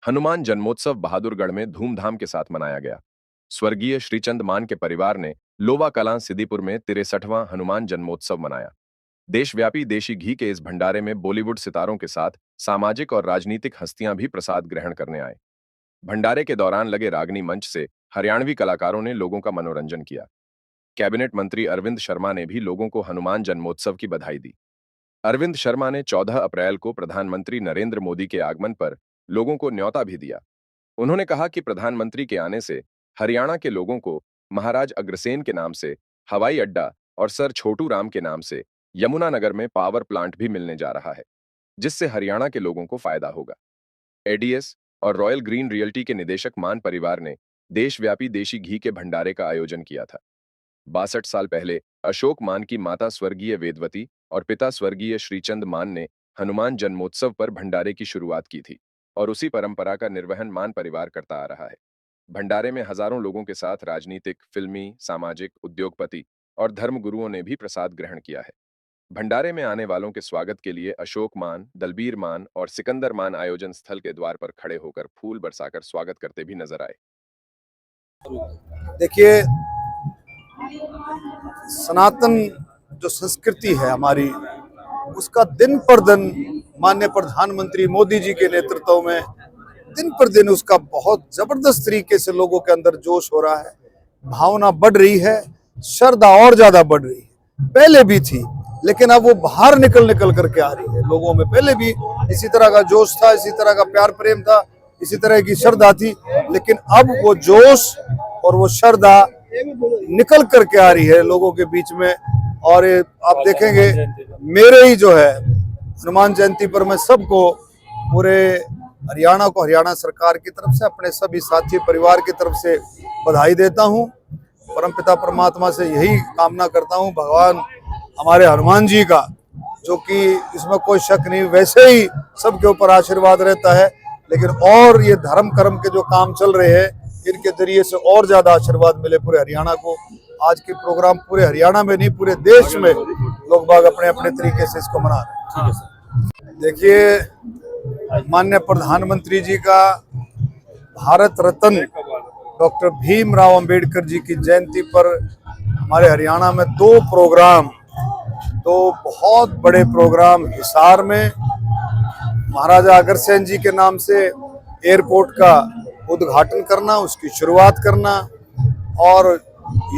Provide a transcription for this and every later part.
हनुमान जन्मोत्सव बहादुरगढ़ में धूमधाम के साथ मनाया गया। स्वर्गीय श्रीचंद मान के परिवार ने लोवा कलां सिद्दीपुर में 63वां हनुमान जन्मोत्सव मनाया। देशव्यापी देशी घी के इस भंडारे में बॉलीवुड सितारों के साथ सामाजिक और राजनीतिक हस्तियां भी प्रसाद ग्रहण करने आए। भंडारे के दौरान लगे रागनी मंच से हरियाणवी कलाकारों ने लोगों का मनोरंजन किया। कैबिनेट मंत्री अरविंद शर्मा ने भी लोगों को हनुमान जन्मोत्सव की बधाई दी। अरविंद शर्मा ने 14 अप्रैल को प्रधानमंत्री नरेंद्र मोदी के आगमन पर लोगों को न्योता भी दिया। उन्होंने कहा कि प्रधानमंत्री के आने से हरियाणा के लोगों को महाराज अग्रसेन के नाम से हवाई अड्डा और सर छोटू राम के नाम से यमुनानगर में पावर प्लांट भी मिलने जा रहा है, जिससे हरियाणा के लोगों को फायदा होगा। एडीएस और रॉयल ग्रीन रियल्टी के निदेशक मान परिवार ने देशव्यापी देशी घी के भंडारे का आयोजन किया था। 62 साल पहले अशोक मान की माता स्वर्गीय वेदवती और पिता स्वर्गीय श्रीचंद मान ने हनुमान जन्मोत्सव पर भंडारे की शुरुआत की थी और उसी परंपरा का निर्वहन मान परिवार करता आ रहा है। भंडारे में हजारों लोगों के साथ राजनीतिक, फिल्मी, सामाजिक, उद्योगपति और धर्मगुरुओं ने भी प्रसाद ग्रहण किया है। भंडारे में आने वालों के स्वागत के लिए अशोक मान, दलबीर मान और सिकंदर मान आयोजन स्थल के द्वार पर खड़े होकर फूल बरसाकर स्वागत करते भी नजर आए। देखिए, सनातन जो संस्कृति है हमारी, उसका दिन पर दिन माननीय प्रधानमंत्री मोदी जी के नेतृत्व में दिन पर दिन उसका बहुत जबरदस्त तरीके से लोगों के अंदर जोश हो रहा है, भावना बढ़ रही है, श्रद्धा और ज्यादा बढ़ रही है। पहले भी थी, लेकिन अब वो बाहर निकल करके आ रही है लोगों में। पहले भी इसी तरह का जोश था, इसी तरह का प्यार प्रेम था, इसी तरह की श्रद्धा थी, लेकिन अब वो जोश और वो श्रद्धा निकल करके आ रही है लोगों के बीच में। और आप देखेंगे, मेरे ही जो है हनुमान जयंती पर मैं सबको, पूरे हरियाणा को, हरियाणा सरकार की तरफ से, अपने सभी साथी परिवार की तरफ से बधाई देता हूं। परमपिता परमात्मा से यही कामना करता हूं, भगवान हमारे हनुमान जी का, जो कि इसमें कोई शक नहीं, वैसे ही सबके ऊपर आशीर्वाद रहता है, लेकिन और ये धर्म कर्म के जो काम चल रहे हैं, इनके जरिए से और ज्यादा आशीर्वाद मिले पूरे हरियाणा को। आज के प्रोग्राम पूरे हरियाणा में नहीं, पूरे देश में लोग बाग अपने अपने तरीके से इसको मना रहे हैं। देखिए, माननीय प्रधानमंत्री जी का भारत रत्न डॉक्टर भीमराव अंबेडकर जी की जयंती पर हमारे हरियाणा में दो बहुत बड़े प्रोग्राम, हिसार में महाराजा अग्रसेन जी के नाम से एयरपोर्ट का उद्घाटन करना, उसकी शुरुआत करना, और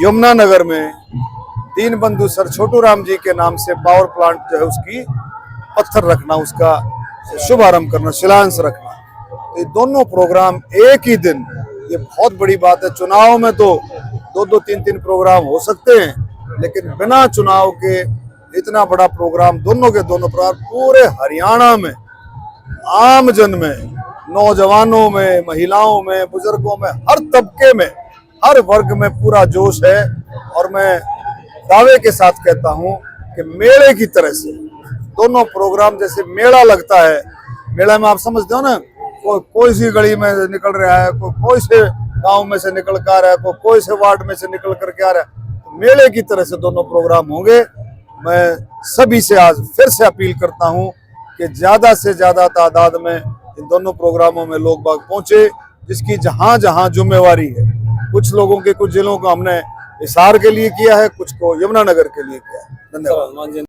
यमुनानगर में दीनबंधु सर छोटू राम जी के नाम से पावर प्लांट जो है उसकी पत्थर रखना, उसका शुभारंभ करना, शिलान्यास रखना। तो ये दोनों प्रोग्राम एक ही दिन, ये बहुत बड़ी बात है। चुनाव में तो दो तीन प्रोग्राम हो सकते हैं, लेकिन बिना चुनाव के इतना बड़ा प्रोग्राम, दोनों के दोनों प्रोग्राम पूरे हरियाणा में, आम जन में, नौजवानों में, महिलाओं में, बुजुर्गों में, हर तबके में, हर वर्ग में पूरा जोश है। और मैं दावे के साथ कहता हूं कि मेले की तरह से दोनों प्रोग्राम, जैसे मेला लगता है, मेला में आप समझते हो ना, कोई सी गली में निकल रहा है, कोई से गांव में से निकल कर आ रहा है, कोई से वार्ड में से निकल करके आ रहा है, तो मेले की तरह से दोनों प्रोग्राम होंगे। मैं सभी से आज फिर से अपील करता हूं कि ज्यादा से ज्यादा तादाद में इन दोनों प्रोग्रामों में लोग बाग पहुंचे, जिसकी जहां जहां जिम्मेवारी है। कुछ लोगों के, कुछ जिलों को हमने हिसार के लिए किया है, कुछ को यमुनानगर के लिए किया है। धन्यवाद।